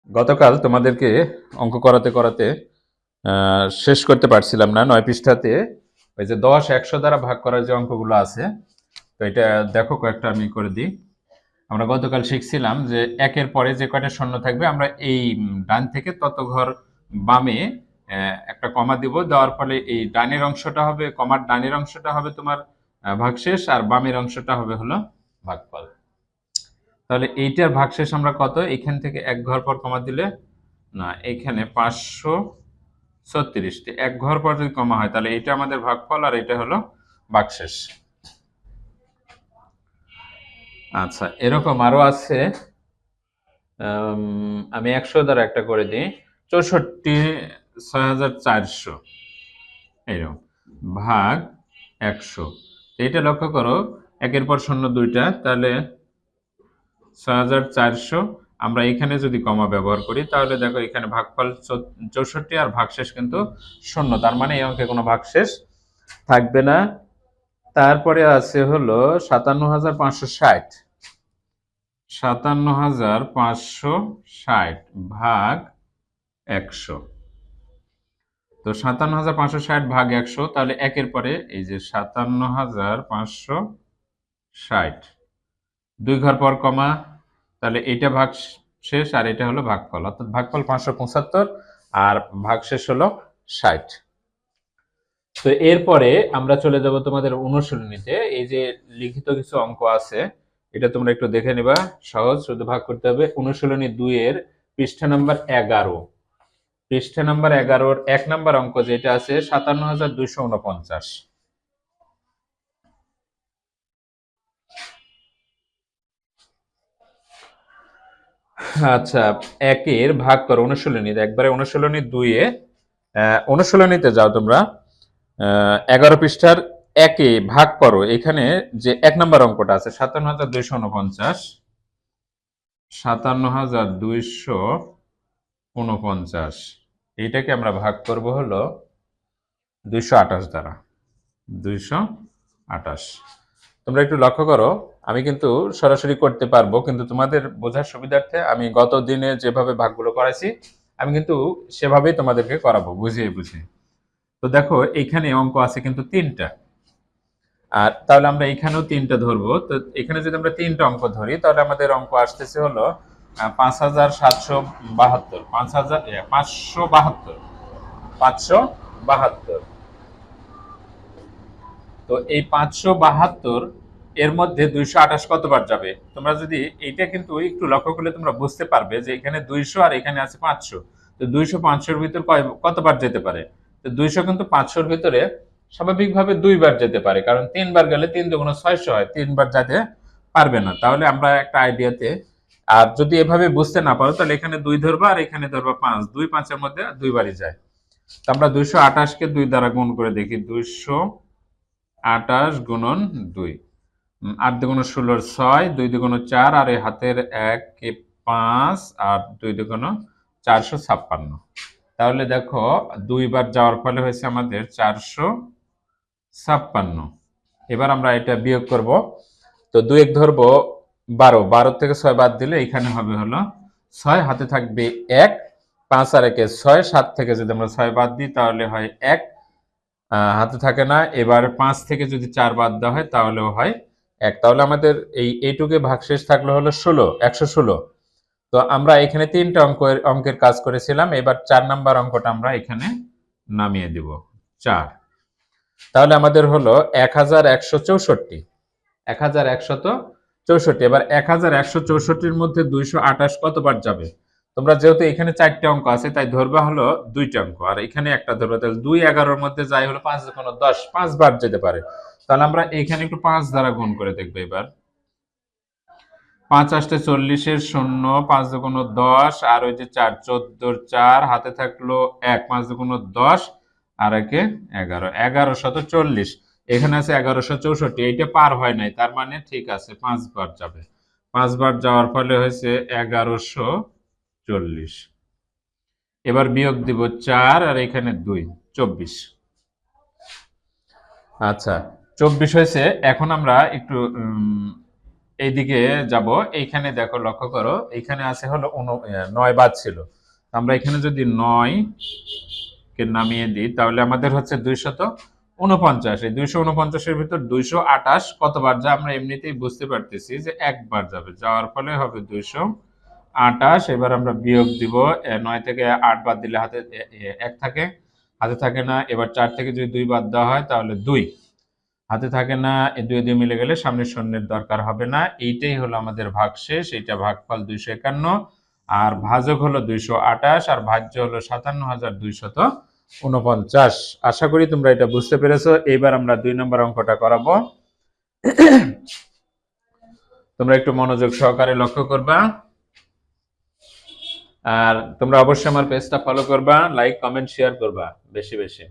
গতকাল তোমাদেরকে অঙ্ক করাতে করাতে শেষ করতে পারছিলাম না। 9 পৃষ্ঠাতে ওই যে 10 100 দ্বারা ভাগ করার যে অঙ্কগুলো আছে, তো এটা দেখো কয়েকটা আমি করে দিই। আমরা গতকাল শিখছিলাম যে একের পরে যে কয়টা শূন্য থাকবে আমরা এই ডান থেকে তত ঘর বামে একটা কমা দিব, দেওয়ার ফলে এই ডানের অংশটা হবে, কমার ডানের অংশটা হবে তোমার ভাগশেষ, আর বামের অংশটা হবে হলো ভাগফল। তাহলে এইটার ভাগশেষ আমরা কত, এখান থেকে এক ঘর পর কমা দিলে না, এখানে 536, এক ঘর পর যদি কমা হয় তাহলে এটা আমাদের ভাগফল আর এটা হলো ভাগশেষ। আচ্ছা, এরকম আরো আছে। আমি 100 দ্বারা একটা করে দিই, 64,6400 এরকম ভাগ 100। এটা লক্ষ্য করো, একের পর শূন্য দুইটা, তাহলে 6400 আমরা এখানে যদি কমা ব্যবহার করি তাহলে দেখো এখানে ভাগফল 64 আর ভাগশেষ কিন্তু শূন্য, তার মানে এই অঙ্কে কোনো ভাগশেষ থাকবে না। তারপরে আছে হলো 57,560, 57,560 ভাগ 100। তো 57,560 ভাগ 100, তাহলে একের পরে এই যে 57,560 দুই ঘর পর কমা, তাহলে এটা ভাগ শেষ আর এটা হলো ভাগফল, অর্থাৎ ভাগফল 575 আর ভাগশেষ হলো 60। তো এরপরে আমরা চলে যাব তোমাদের অনুশীলনীতে। এই যে লিখিত কিছু অঙ্ক আছে, এটা তোমরা একটু দেখে নিবা, সহজ, শুধু ভাগ করতে হবে। অনুশীলনী 2 এর পৃষ্ঠা নাম্বার 11, পৃষ্ঠা নাম্বার 11 1 নাম্বার অঙ্ক যেটা আছে 57,249। আচ্ছা, একের ভাগ করো অনুশীলনী, একবারে অনুশীলনী 2 এ অনুশীলনীতে যাও তোমরা, 11 পৃষ্ঠার একে ভাগ করো। এখানে যে 1 নাম্বার অঙ্কটা আছে 57,249, 57,249 এইটাকে আমরা ভাগ করব হলো 228 দ্বারা, 228। তোমরা একটু লক্ষ্য করো, আমি কিন্তু সরাসরি করতে পারবো, কিন্তু তোমাদের বোঝার সুবিধার্থে আমি গত দিনে যেভাবে ভাগগুলো করাইছি আমি কিন্তু সেভাবেই তোমাদেরকে করাবো, বুঝিয়ে বুঝিয়ে। তো দেখো এখানে অঙ্ক আছে কিন্তু 3টা, আর তাহলে আমরা এখানেও 3টা ধরবো। তো এখানে যদি আমরা 3টা অঙ্ক ধরি তাহলে আমাদের অঙ্ক আসতেছে হলো 5,772, 5,572। তো এই 572 এর মধ্যে 228 কতবার যাবে? তোমরা যদি এইটা কিন্তু একটু লক্ষ্য করলে তোমরা বুঝতে পারবে যে এখানে 200 আর এখানে আছে 500। তো 200 500 এর ভিতর কতবার যেতে পারে? তো 200 কিন্তু 500 এর ভিতরে স্বাভাবিকভাবে 2বার যেতে পারে, কারণ 3বার গেলে 3 দুগুণ 600 হয়, 3বার যেতে পারবে না। তাহলে আমরা একটা আইডিয়াতে, আর যদি এভাবে বুঝতে না পারো তাহলে এখানে 2 ধরবা আর এখানে ধরবা 5, 2 5 এর মধ্যে 2বারই যায়। তো আমরা 228 কে 2 দ্বারা গুণ করে দেখি, 228 গুণন 2, 8 দুগুণ 16 6, 2 দুগুণ 4 আর এই হাতের 1 কে 5 আর 2 দুগুণ 456। তাহলে দেখো 2বার যাওয়ার ফলে হয়েছে আমাদের 456। এবার আমরা এটা বিয়োগ করব। তো 2 এক ধরবো 12, 12 থেকে 6 বাদ দিলে এখানে হবে হলো 6, হাতে থাকবে 1, 5 আর 1 6, 7 থেকে যদি আমরা 6 বাদ দিই তাহলে হয় 1, হাতে থাকে না। এবার 5 থেকে যদি 4 বাদ দেওয়া হয় তাহলেও হয় 1। তাহলে আমাদের এইটুকে ভাগশেষ থাকলো হলো 116। তো আমরা এখানে 3টা অঙ্কের কাজ করেছিলাম, এবার 4 নাম্বার অঙ্কটা আমরা এখানে নামিয়ে দিব 4। তাহলে আমাদের হলো 1164, 1164। এবার 1164 মধ্যে 228 কতবার যাবে? তোমরা যেহেতু এখানে 4টে অঙ্ক আছে তাই ধরবা হলো 2টা অঙ্ক, আর এখানে একটা ধরবা, তাহলে 2 11 মধ্যে যাই হলো 5 দুগুণ 10, 5 বার যেতে পারে। তাহলে আমরা এখানে একটু 5 দ্বারা গুণ করে দেখবো এবার। 5 8 40 এর 0, 5 দুগুণ 10 আর ওই যে 4 14 4, হাতে থাকলো 1, 5 দুগুণ 10 আর একে 11, 1140। এখানে আছে 1164, এইটা পার হয় নাই, তার মানে ঠিক আছে 5 বার যাবে। 5 বার যাওয়ার ফলে হয়েছে 1140। এবার বিয়োগ দিব 4 আর এখানে 2, 24। আচ্ছা, 24 হয়েছে। এখন আমরা একটু এইদিকে যাব। এইখানে দেখো, লক্ষ্য করো, এইখানে আছে হলো 9 বাদ ছিল। আমরা এখানে যদি 9 কে নামিয়ে দিই তাহলে আমাদের হচ্ছে 249। এই 249-এর ভিতর 228 কতবার যা আমরা এমনিতেই বুঝতে পারতেছি যে একবার যাবে, যাওয়ার ফলে হবে 228। এবার আমরা বিয়োগ দিব, 9 থেকে 8 বাদ দিলে হাতে 1 থাকে, হাতে থাকে না। এবার 4 থেকে যদি 2 বাদ দেওয়া হয় তাহলে 2 হাতে থাকে না, এই 2 2 মিলে গেলে সামনে শূন্যের দরকার হবে না। এইটাই হলো আমাদের ভাগশেষ, এইটা ভাগফল 251, আর ভাজক হলো 228, আর ভাজ্য হলো 57,249। আশা করি তোমরা এটা বুঝতে পেরেছো। এইবার আমরা 2 নম্বর অঙ্কটা করাবো। তোমরা একটু মনোযোগ সহকারে লক্ষ্য করবা, আর তোমরা অবশ্যই আমার পেজটা ফলো করবা, লাইক কমেন্ট শেয়ার করবা বেশি বেশি।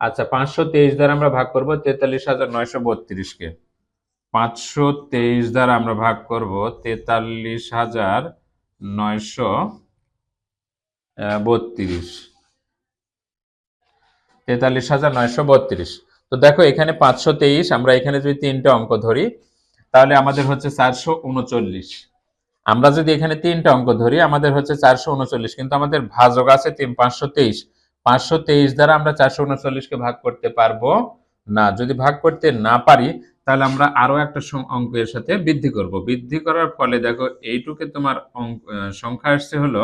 আচ্ছা, 523 দ্বারা আমরা ভাগ করব 43,932 কে। 523 দ্বারা আমরা ভাগ করব 43,932। 43,932। তো দেখো, এখানে 523, আমরা এখানে যদি 3টা অঙ্ক ধরি তাহলে আমাদের হচ্ছে 439। আমরা যদি এখানে 3টা অঙ্ক ধরি আমাদের হচ্ছে 439, কিন্তু আমাদের ভাজক আছে 523। 523 দ্বারা আমরা 439-কে ভাগ করতে পারবো না। যদি ভাগ করতে না পারি তাহলে আমরা আরো একটা অঙ্কের সাথে বৃদ্ধি করব। বৃদ্ধি করার ফলে দেখো, এইটুকে তোমার সংখ্যা আসছে হলো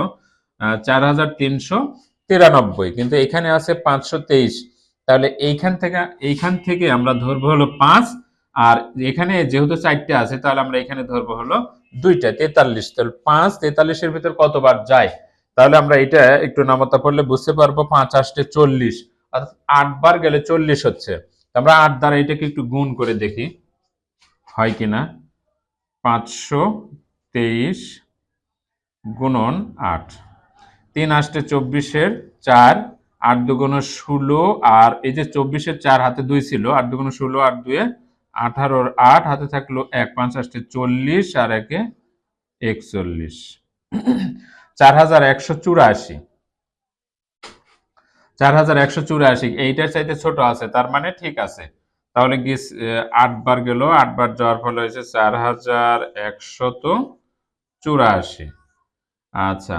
4,393, কিন্তু এখানে আছে 523। তাহলে এইখান থেকে আমরা ধরবো হলো 5, আর এখানে যেহেতু 4টে আছে তাহলে আমরা এখানে ধরবো হলো 2টা, 43। তাহলে 5 43-এর ভিতর কতবার যায়, তাহলে আমরা এটা একটু নামতা পড়লে বুঝতে পারবো। 5 8 40, অর্থাৎ 8 বার গেলে 40 হচ্ছে। আমরা 8 দ্বারা এটাকে একটু গুণ করে দেখি হয় কিনা। 523 গুণন 8, 3 8 24-এর 4, 8 2 16, আর এই যে 24-এর 4 হাতে 2 ছিল, 8 2 16, 8 2 18, 8 হাতে থাকলো 1, 5 8 40, আর 1 41। 4184। 4184 এইটার চাইতে ছোট আছে, তার মানে ঠিক আছে। তাহলে কি 8 বার গেল, 8 বার যাওয়ার ফলে হয়েছে 4184। আচ্ছা,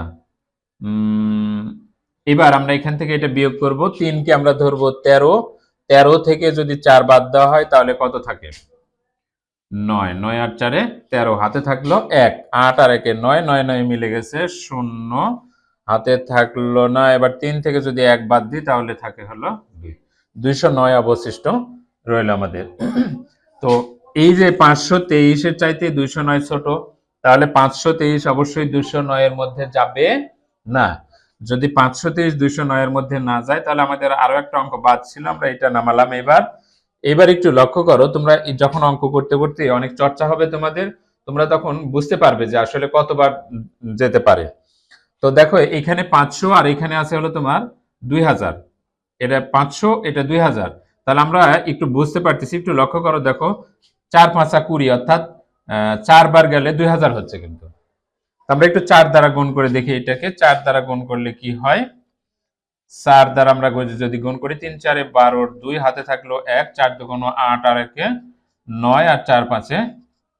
এবার আমরা এখান থেকে এটা বিয়োগ করব। 3 কে আমরা ধরবো 13। 13 থেকে যদি 4 বাদ দেওয়া হয় তাহলে কত থাকে? 9। 9 আর 4 13, হাতে থাকলো 1, 8 আর 1 9, 9 9 মিলে গেছে 0, হাতে থাকলো না। এবার 3 থেকে যদি 1 বাদ দিই তাহলে থাকে হলো 2, 209 অবশিষ্ট রইল আমাদের। তো এই যে 523-এর চাইতে 209 ছোট, তাহলে 523 অবশ্যই 209 এর মধ্যে যাবে না। যদি 523 209 এর মধ্যে না যায় তাহলে আমাদের আরো একটা অঙ্ক বাদ ছিল, আমরা এটা নামালাম। এবার একটু লক্ষ্য করো, তোমরা যখন অঙ্ক করতে করতে অনেক চর্চা হবে তোমাদের, তোমরা তখন বুঝতে পারবে যে আসলে কতবার যেতে পারে। তো দেখো, এখানে 500 আর এখানে আছে হলো তোমার 2000। এটা 500, এটা 2000। তাহলে আমরা একটু বুঝতে পারতেছি, একটু লক্ষ্য করো। দেখো, 4 5 20, অর্থাৎ 4 বার গেলে 2000 হচ্ছে। কিন্তু আমরা একটু 4 দ্বারা গুণ করে দেখি এটাকে। 4 দ্বারা গুণ করলে কি হয়? 4 দ্বারা আমরা যদি গুণ করি, 3 4 12, 2 হাতে থাকলো 1, 4 2 8, আর 1 9, আর 4 5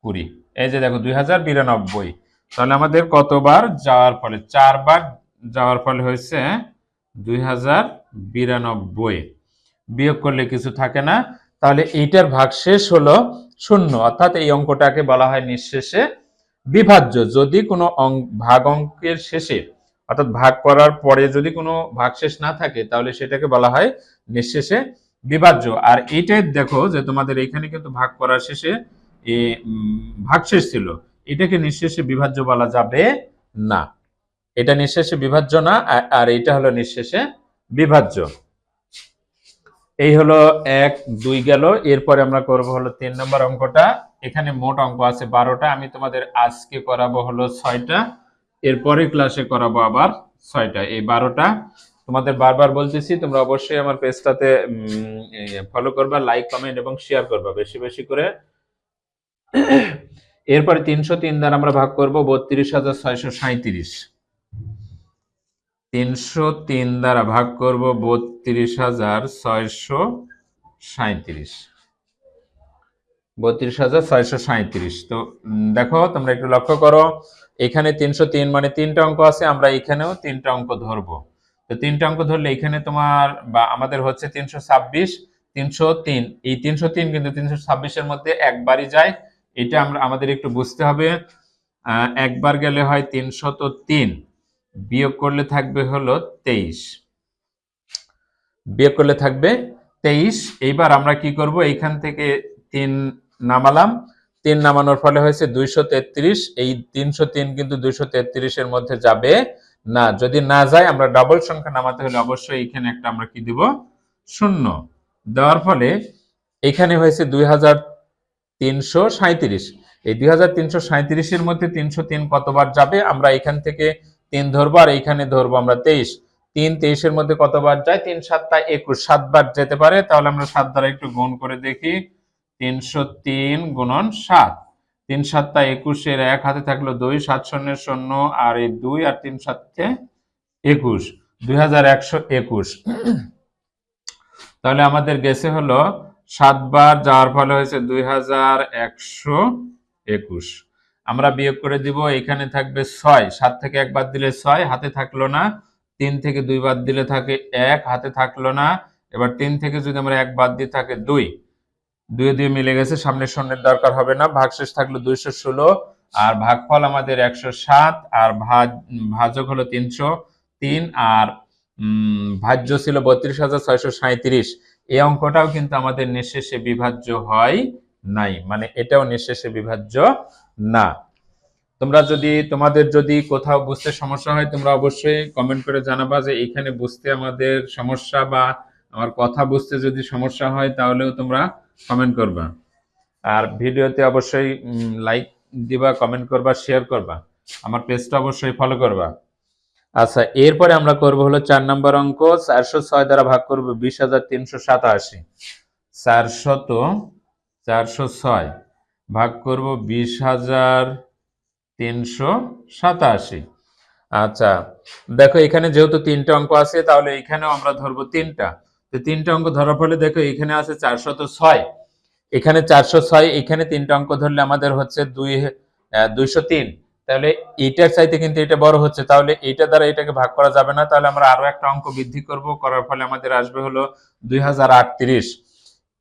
20। এই যে দেখো 2092। তাহলে আমাদের কতবার যাওয়ার ফলে? 4 বার যাওয়ার ফলে হয়েছে 2092। বিয়োগ করলে কিছু থাকে না, তাহলে এইটার ভাগশেষ হলো 0, অর্থাৎ এই অঙ্কটাকে বলা হয় নিঃশেষে বিভাজ্য। যদি কোনো ভাগ অঙ্কের শেষে, অর্থাৎ ভাগ করার পরে যদি কোনো ভাগশেষ না থাকে তাহলে সেটাকে বলা হয় নিঃশেষে বিভাজ্য। আর এইটাই দেখো যে তোমাদের এখানে কিন্তু ভাগ করার শেষে ভাগশেষ ছিল, এটাকে নিঃশেষে বিভাজ্য বলা যাবে না। এটা নিঃশেষে বিভাজ্য না, আর এটা হলো নিঃশেষে বিভাজ্য। এই হলো 1 2 গেল। এরপরে আমরা করব হলো 3 নম্বর অঙ্কটা। এখানে মোট অঙ্ক আছে 12টা। আমি তোমাদের আজকে করাবো হলো 6টা, এরপরে ক্লাসে করাবো আবার 6টা। এই 12টা তোমাদের বারবার বলতেছি, তোমরা অবশ্যই আমার পেজটাতে ফলো করবা, লাইক কমেন্ট এবং শেয়ার করবা বেশি বেশি করে। এরপরে 303 দ্বারা আমরা ভাগ করব 32,637। 303 দ্বারা ভাগ করব 32,637। 32,637। তো দেখো তোমরা একটু লক্ষ্য করো, এখানে 303 মানে 3টা অঙ্ক আছে, আমরা এখানেও 3টা অঙ্ক ধরবো। তো 3টা অঙ্ক ধরলে এখানে তোমার বা আমাদের হচ্ছে 326, 303। এই 303 কিন্তু 326 এর মধ্যে একবারই যায়, এটা আমাদের একটু বুঝতে হবে। একবার গেলে হয় 303, বিয়োগ করলে থাকবে হলো 23, বিয়োগ করলে থাকবে 23। এইবার আমরা কি করব, এইখান থেকে 3 নামালাম, 3 নামানোর ফলে হয়েছে 233। এই 303 কিন্তু 233 এর মধ্যে যাবে না। যদি না যায়, আমরা ডাবল সংখ্যা নামাতে হলে অবশ্যই এখানে একটা আমরা কি দিব, শূন্য দেওয়ার ফলে এখানে হয়েছে 2337। এই 2337 এর মধ্যে 303 কতবার যাবে, আমরা এখান থেকে 3 ধরবো আর এইখানে ধরবো আমরা 23। 23 এর মধ্যে কতবার যায়, 3 7 21, 7 বার যেতে পারে। তাহলে আমরা 7 দ্বারা একটু গুণ করে দেখি, 303 গুণন 7, 3 7 21 এর 1 হাতে থাকলো 2, 7 শূন্যের 0 আর এই 2 আর 3 7 21, 2121। তাহলে আমাদের গেছে হলো 7 বার যাওয়ার ফলে হয়েছে 2121। আমরা বিয়োগ করে দিব, এখানে থাকবে 6, 7 থেকে 1 বাদ দিলে 6 হাতে থাকলো না, 3 থেকে 2 বাদ দিলে থাকে 1 হাতে থাকলো না। এবার 3 থেকে যদি আমরা 1 বাদ দিই থাকে 2, 2 দিয়ে মিলে গেছে, সামনে শূন্যের দরকার হবে না। ভাগশেষ থাকলো 216 আর ভাগফল আমাদের 107 আর ভাজক হলো 303 আর ভাজ্য ছিল 32,637। এই অঙ্কটাও কিন্তু আমাদের নিঃশেষে বিভাজ্য হয় নাই, মানে এটাও নিঃশেষে বিভাজ্য না। তোমাদের যদি কোথাও বুঝতে সমস্যা হয়, তোমরা অবশ্যই কমেন্ট করে জানাবা যে এখানে বুঝতে আমাদের সমস্যা বা আমার কথা বুঝতে যদি সমস্যা হয়, তাহলেও তোমরা কমেন্ট করবা। আর ভিডিওতে অবশ্যই লাইক দিবা, কমেন্ট করবা, শেয়ার করবা, আমার পেজটা অবশ্যই ফলো করবা। আচ্ছা, এরপরে আমরা করব হলো 4 নম্বর অঙ্ক। 406 দ্বারা ভাগ করব 20,387। 406 ভাগ করব 20,387। আচ্ছা, দেখো এখানে যেহেতু 3টা অঙ্ক আছে, তাহলে এখানেও আমরা ধরবো 3টা। তো 3টা অঙ্ক ধরার ফলে দেখো এখানে আছে 406, এখানে 406, এখানে 3টা অঙ্ক ধরলে আমাদের হচ্ছে 203। তাহলে এইটার চাইতে কিন্তু এটা বড় হচ্ছে, তাহলে এইটা দ্বারা এটাকে ভাগ করা যাবে না। তাহলে আমরা আরো একটা অঙ্ক বৃদ্ধি করব, করার ফলে আমাদের আসবে হলো 2038।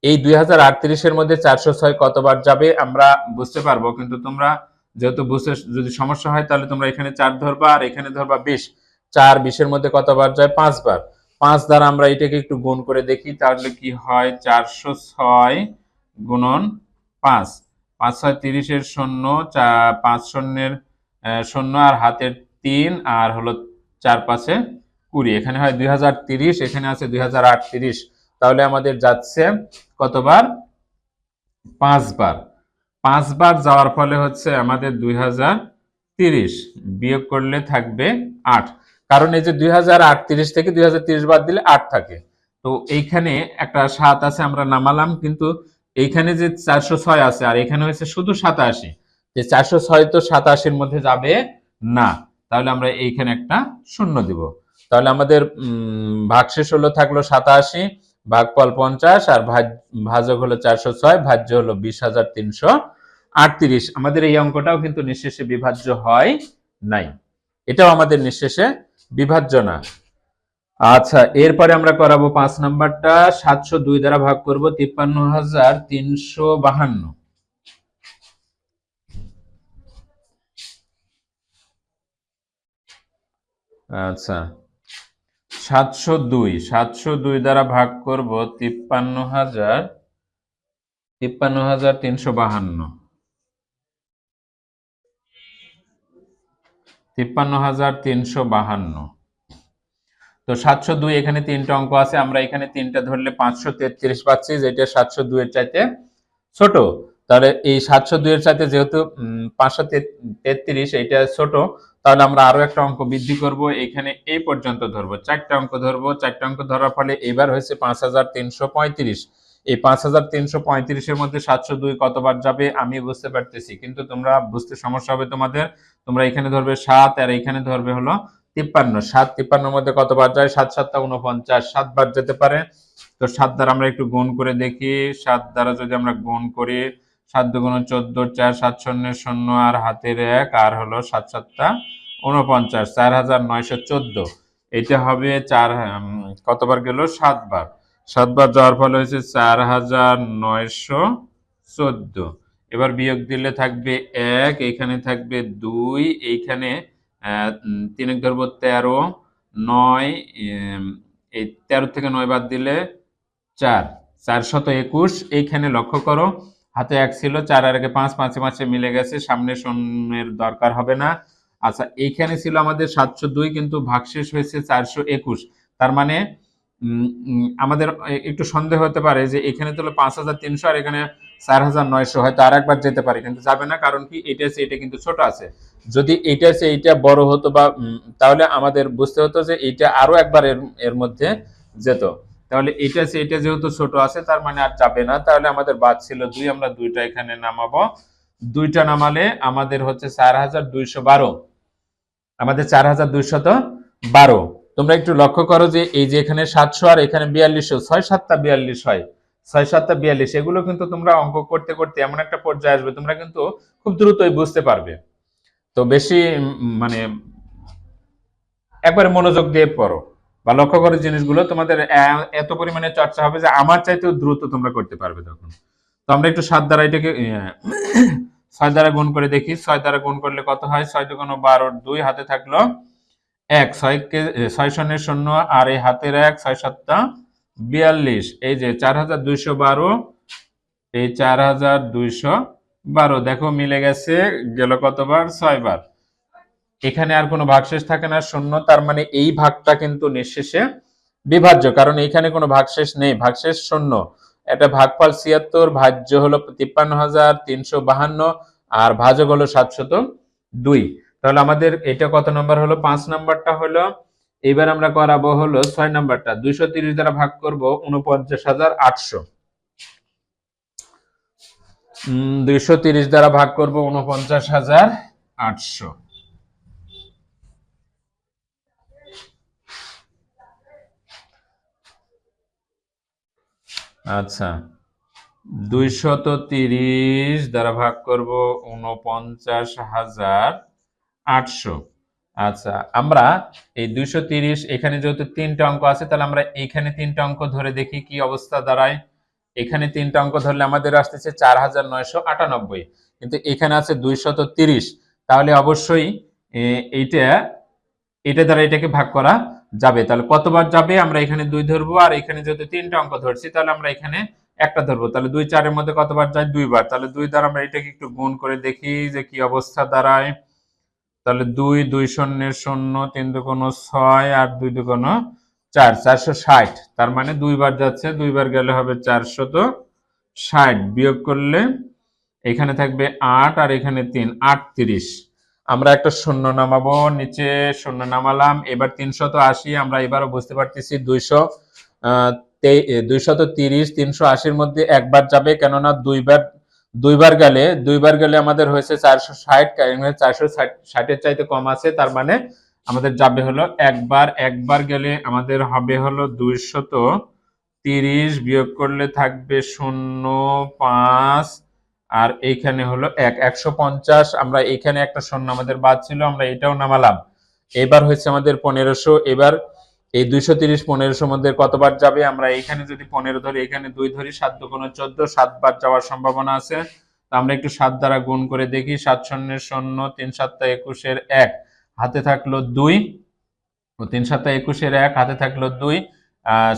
এই 2038 এর মধ্যে 406 কতবার যাবে আমরা বুঝতে পারবো, কিন্তু তোমরা যেহেতু বুঝতে যদি সমস্যা হয়, তাহলে তোমরা এখানে 4 ধরবা আর এখানে ধরবা 20। 4 20 এর মধ্যে কতবার যায়, 5 বার। 5 দ্বারা আমরা এটাকে একটু গুণ করে দেখি, তাহলে কি হয়, 406 গুণন 5, 5 6 30 এর 0, 5 শূন্যের 0 আর হাতের 3 আর হলো 4 5 20, এখানে হয় 2030, এখানে আছে 2038। তাহলে আমাদের যাচ্ছে কতবার, 5 বার। 5 বার যাওয়ার ফলে হচ্ছে আমাদের 2030, বিয়োগ করলে থাকবে 8। কারণ এই যে 2038 থেকে 2030 বাদ দিলে 8 থাকে। তো এইখানে একটা 7 আছে, আমরা নামালাম, কিন্তু এইখানে যে 406 আছে আর এখানে হয়েছে শুধু 87, যে 406 তো 87-র মধ্যে যাবে না। তাহলে আমরা এইখানে একটা শূন্য দিব। তাহলে আমাদের ভাগশেষ হলো থাকলো 87, ভাগফল 50 আর ভাজক হলো 406, ভাজ্য হলো 20,338। আমাদের এই অঙ্কটাও কিন্তু নিঃশেষে বিভাজ্য হয় নাই, এটাও আমাদের নিঃশেষে বিভাজ্য না। আচ্ছা, এরপরে আমরা করাবো 5 নাম্বারটা। 702 দ্বারা ভাগ করব 53,352। আচ্ছা, 702 দ্বারা ভাগ করব 53,352। 53,352। তো 702, এখানে 3টা অঙ্ক আছে, আমরা এখানে 3টা ধরলে 533 পাচ্ছি, যেটা 702 এর চাইতে ছোট। তাহলে এই 702 এর চাইতে যেহেতু 533 এটা ছোট, তাহলে আমরা আরো একটা অঙ্ক বৃদ্ধি করব, এখানে এই পর্যন্ত ধরবো, 4টা অঙ্ক ধরবো। 4টা অঙ্ক ধরার ফলে এবার হয়েছে 5,335। এই 5,335 এর মধ্যে 702 কতবার যাবে আমি বুঝতে পারতেছি, কিন্তু তোমরা বুঝতে সমস্যা হবে তোমাদের। তোমরা এখানে ধরবে 7 আর এখানে ধরবে হলো 53। 7 53 এর মধ্যে কতবার যায়, 7 7 49, 7 বার যেতে পারে। তো 7 দ্বারা আমরা একটু গুণ করে দেখি, 7 দ্বারা যদি আমরা গুণ করি 7 দুগুণ 14, 4 7 শূন্য 0 আর হাতের 1 আর হলো 7 7টা 49, 4914। এটা হবে কতবার গেল? 7 বার। 7 বার যাওয়ার ফলে হয়েছে 4914। এবার বিয়োগ দিলে থাকবে 1, এইখানে থাকবে 2, এইখানে 3 ধরবো 13, 9, এই 13 থেকে 9 বাদ দিলে 4, 421। এইখানে লক্ষ্য করো হাতে 1 ছিল, 4 আর 1 5, 5 মাসে মিলে গেছে, সামনে শূন্যের দরকার হবে না। আচ্ছা, এইখানে ছিল আমাদের 702, কিন্তু ভাগশেষ হয়েছে 421। তার মানে আমাদের একটু সন্দেহ হতে পারে যে এখানে তো 5300 আর এখানে 4900, হয়তো আর একবার যেতে পারে, কিন্তু যাবে না। কারণ কি, এটা আছে, এটা কিন্তু ছোট আছে। যদি এইটা আছে এইটা বড় হতো বা তাহলে আমাদের বুঝতে হতো যে এইটা আরো একবার এর মধ্যে যেত। তাহলে এটা আছে, এটা যেহেতু ছোট আছে তার মানে আর যাবে না। তাহলে আমাদের বাদ ছিল 2, আমরা 2টা এখানে নামাবো। 2টা নামালে আমাদের হচ্ছে 4212। আমাদের 4212। তোমরা একটু লক্ষ্য করো যে এই যে এখানে 700 আর এখানে 4200, 6 7টা 42 হয়, 6 7টা 42। এগুলো কিন্তু তোমরা অঙ্ক করতে করতে এমন একটা পর্যায়ে আসবে তোমরা কিন্তু খুব দ্রুতই বুঝতে পারবে। তো বেশি মানে একবারে মনোযোগ দিয়ে পড়ো বা লক্ষ্য করো জিনিসগুলো, তোমাদের এত পরিমাণে চর্চা হবে যে আমার চাইতেও দ্রুত তোমরা করতে পারবে তখন। তো আমরা একটু 7 দ্বারা এটাকে 6 দ্বারা গুণ করে দেখি। 6 দ্বারা গুণ করলে কত হয়? 6 দুগুণ 12, 2 হাতে থাকলো 1, 6 শূন্যের 0 আর এই হাতের 1, 6 7টা 42। এই যে 4212, এই 4212 দেখো মিলে গেছে, গেল কতবার? 6 বার। এখানে আর কোনো ভাগশেষ থাকে না, 0। তার মানে এই ভাগটা কিন্তু নিঃশেষে বিভাজ্য, কারণ এখানে কোনো ভাগশেষ নেই, ভাগশেষ 0। এটা ভাগফল 76, ভাজ্য হলো 53352 আর ভাজক হলো 702। তাহলে আমাদের এটা কত নম্বর হলো? 5 নম্বরটা হলো। এবার আমরা করাবো হলো 6 নম্বরটা। 230 দ্বারা ভাগ করব 49800। 230 দ্বারা ভাগ করব 49800। আচ্ছা, 230 দ্বারা ভাগ করব 49800। আচ্ছা, আমরা এই 230, এখানে যেহেতু 3টা অঙ্ক আছে তাহলে আমরা এখানে 3টা অঙ্ক ধরে দেখি কি অবস্থা দাঁড়ায়। এখানে 3টা অঙ্ক ধরলে আমাদের আসতেছে 4998, কিন্তু এখানে আছে 230। তাহলে অবশ্যই এটা দ্বারা এটাকে ভাগ করা যাবে। তাহলে কতবার যাবে? আমরা এখানে 2 ধরবো, আর এখানে যেহেতু 3টা অঙ্ক ধরছি তাহলে আমরা এখানে একটা ধরবো। তাহলে 2 4 এর মধ্যে কতবার যায়? 2 বার। তাহলে 2 দ্বারা আমরা এটাকে একটু গুণ করে দেখি যে কি অবস্থা দাঁড়ায়। তাহলে 2 2 শূন্যের 0, 3 দুগুণ 6 আর 2 দুগুণ 4, 460। তার মানে 2 বার যাচ্ছে, 2 বার গেলে হবে 460। বিয়োগ করলে এখানে থাকবে 8 আর এখানে 3, 38। আমরা একটা শূন্য নামাবো, নিচে শূন্য নামালাম। এবার 380, আমরা এবারও বুঝতে পারতেছি 230 380-র মধ্যে একবার যাবে, কেননা দুইবার গেলে আমাদের হয়েছে 460, 460-এর চাইতে কম আছে। তার মানে আমাদের যাবে হলো একবার। একবার গেলে আমাদের হবে হলো 230, বিয়োগ করলে থাকবে 0 5 আর এইখানে হলো 150। আমরা এখানে একটা শূন্য আমাদের বাদ ছিল, আমরা এটাও নামালাম। এবার হচ্ছে আমাদের 1500। এবার এই 230 1500 মধ্যে কতবার যাবে? আমরা এখানে যদি 15 ধরি, এখানে 2 ধরি, 7 দুগুণ 14, 7 বার যাওয়ার সম্ভাবনা আছে। তো আমরা একটু 7 দ্বারা গুণ করে দেখি। 7 শূন্যের 0, 3 7টা 21-এর 1 হাতে থাকলো 2, ও 3 7টা 21-এর 1 হাতে থাকলো 2,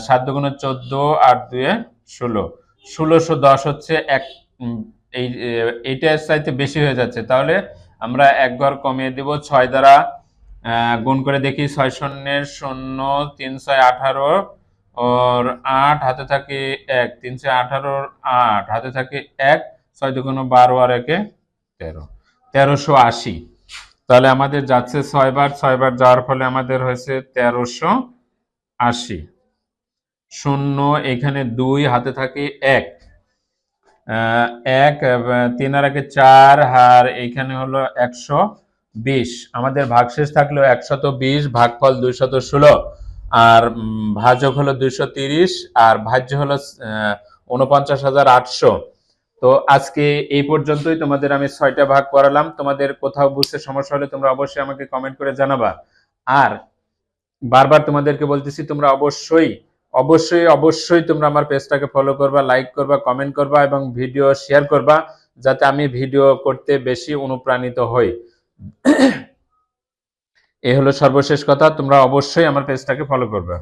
7 দুগুণ 14 আর 2 16, 1610 হচ্ছে এক। এইটার চাইতে বেশি হয়ে যাচ্ছে, তাহলে আমরা এক ঘর কমিয়ে দিব। 6 দ্বারা গুণ করে দেখি। 6 শূন্যের 0, 3 6 18 और 8 হাতে থাকে 1, 3 6 18 8 হাতে থাকে 1, 6 দুগুণ 12 আর 1 13, 1380। তাহলে আমাদের যাচ্ছে 6 বার। 6 বার যাওয়ার ফলে আমাদের হয়েছে 1380। 0 এখানে 2 হাতে থাকে 1, 3 আর 1 4 আর এইখানে হলো 120। আমাদের ভাগশেষ থাকলো 120, ভাগফল 216 আর ভাজক হলো 230 আর ভাজ্য হলো 49800। তো আজকে এই পর্যন্তই, তোমাদের আমি 6টা ভাগ করালাম। তোমাদের কোথাও বুঝতে সমস্যা হলে তোমরা অবশ্যই আমাকে কমেন্ট করে জানাবা। আর বারবার তোমাদেরকে বলতেছি, তোমরা অবশ্যই অবশ্যই অবশ্যই তোমরা আমার পেজটাকে ফলো করবা, লাইক করবা, কমেন্ট করবা এবং ভিডিও শেয়ার করবা, যাতে আমি ভিডিও করতে বেশি অনুপ্রাণিত হই। এই হলো সর্বশেষ কথা, তোমরা অবশ্যই আমার পেজটাকে ফলো করবে।